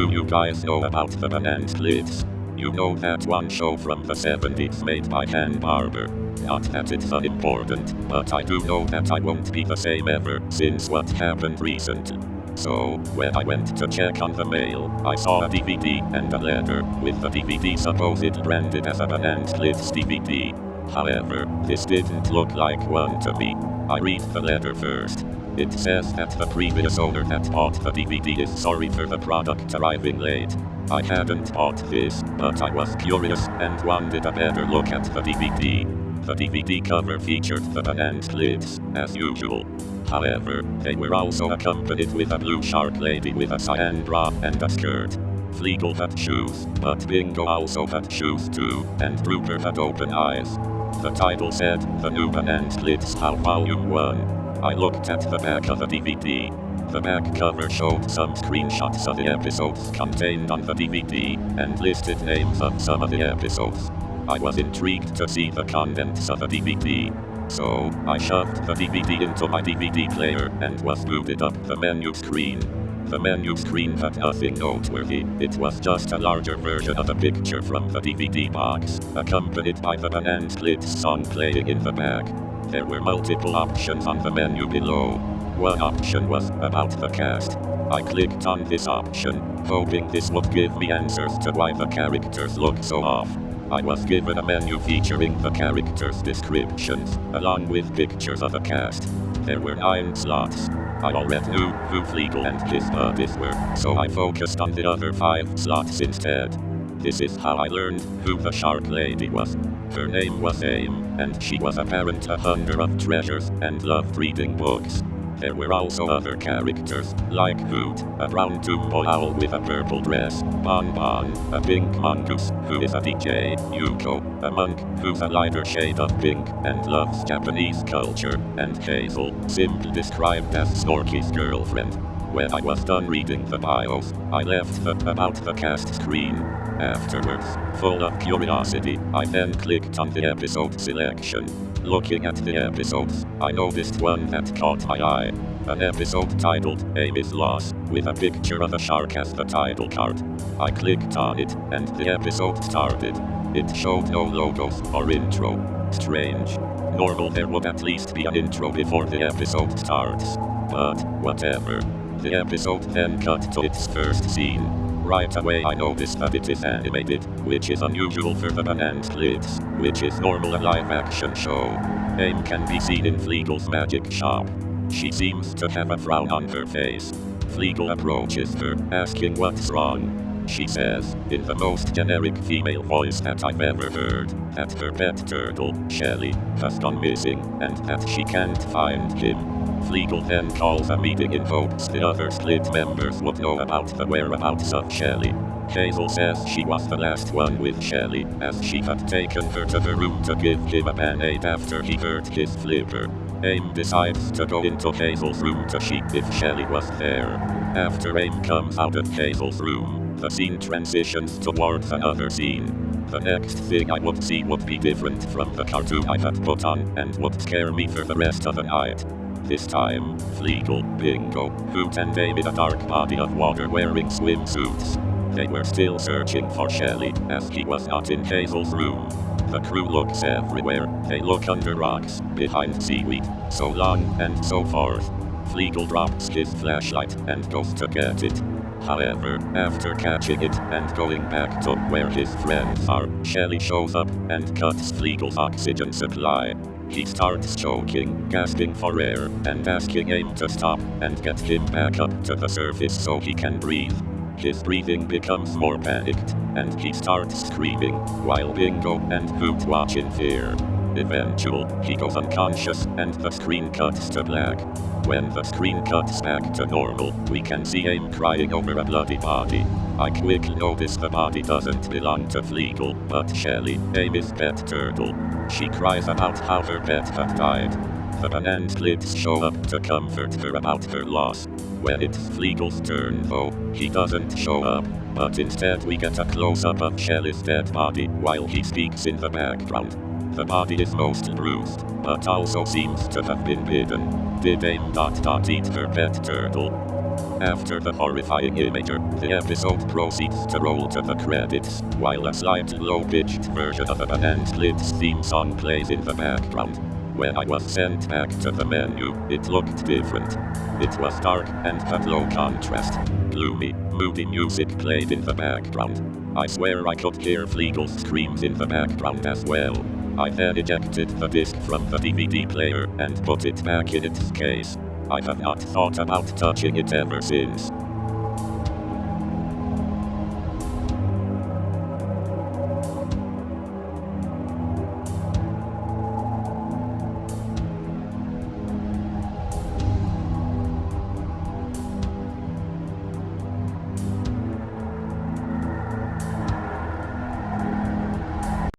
do you guys know about the banana splits? You know that one show from the 70s made by Hanna-Barbera? Not that it's unimportant, but I do know that I won't be the same ever since what happened recently. So, when I went to check on the mail, I saw a DVD and a letter, with the DVD supposed branded as a banana splits DVD. However, this didn't look like one to me. I read the letter first. It says that the previous owner that bought the DVD is sorry for the product arriving late. I hadn't bought this, but I was curious and wanted a better look at the DVD. The DVD cover featured the banana splits, as usual. However, they were also accompanied with a blue shark lady with a cyan bra and a skirt. Fleegle had shoes, but Bingo also had shoes too, and Grouper had open eyes. The title said, The New Banana Splits How Volume 1. I looked at the back of the DVD. The back cover showed some screenshots of the episodes contained on the DVD, and listed names of some of the episodes. I was intrigued to see the contents of the DVD. So, I shoved the DVD into my DVD player and was booted up the menu screen. The menu screen had nothing noteworthy, it was just a larger version of a picture from the DVD box, accompanied by the banana splits song playing in the back. There were multiple options on the menu below. One option was about the cast. I clicked on this option, hoping this would give me answers to why the characters look so off. I was given a menu featuring the characters' descriptions, along with pictures of the cast. There were 9 slots. I already knew who Fleegle and his buddies were, so I focused on the other 5 slots instead. This is how I learned who the shark lady was. Her name was Aim, and she was apparently a hunter of treasures and loved reading books. There were also other characters, like Hoot, a brown Tumbo owl with a purple dress, Bon Bon, a pink mongoose who is a DJ, Yuko, a monk who's a lighter shade of pink and loves Japanese culture, and Hazel, simply described as Snorky's girlfriend. When I was done reading the bios, I left the About the Cast screen. Afterwards, full of curiosity, I then clicked on the episode selection. Looking at the episodes, I noticed one that caught my eye. An episode titled Aim is Lost, with a picture of a shark as the title card. I clicked on it, and the episode started. It showed no logos or intro. Strange. Normal there would at least be an intro before the episode starts. But, whatever. The episode then cut to its first scene. Right away I noticed that it is animated, which is unusual for the banana splits, which is normal a live-action show. Aim can be seen in Fleegle's magic shop. She seems to have a frown on her face. Fleegle approaches her, asking what's wrong. She says, in the most generic female voice that I've ever heard, that her pet turtle, Shelly, has gone missing, and that she can't find him. Fleegle then calls a meeting in hopes the other split members would know about the whereabouts of Shelly. Hazel says she was the last one with Shelly, as she had taken her to the room to give him a band-aid after he hurt his flipper. Aim decides to go into Hazel's room to see if Shelly was there. After Aim comes out of Hazel's room, the scene transitions towards another scene. The next thing I would see would be different from the cartoon I had put on and would scare me for the rest of the night. This time, Fleegle, Bingo, Hoot and Aim in a dark body of water wearing swimsuits. They were still searching for Shelly, as he was not in Hazel's room. The crew looks everywhere, they look under rocks, behind seaweed, so long, and so forth. Fleegle drops his flashlight and goes to get it. However, after catching it and going back to where his friends are, Shelly shows up and cuts Fleegle's oxygen supply. He starts choking, gasping for air, and asking Aim to stop and get him back up to the surface so he can breathe. His breathing becomes more panicked, and he starts screaming, while Bingo and Hoot watch in fear. Eventually, he goes unconscious, and the screen cuts to black. When the screen cuts back to normal, we can see Aim crying over a bloody body. I quickly notice the body doesn't belong to Fleegle, but Shelly, Amy's pet turtle. She cries about how her pet had died. The banana splits show up to comfort her about her loss. When it's Fleegle's turn though, he doesn't show up, but instead we get a close-up of Shelly's dead body while he speaks in the background. The body is mostly bruised, but also seems to have been bitten. Did Dame ... eat her pet turtle? After the horrifying imager, the episode proceeds to roll to the credits, while a slightly low-pitched version of a Banana Splits theme song plays in the background. When I was sent back to the menu, it looked different. It was dark and had low contrast. Gloomy, moody music played in the background. I swear I could hear Fleagle's screams in the background as well. I then ejected the disc from the DVD player and put it back in its case. I have not thought about touching it ever since.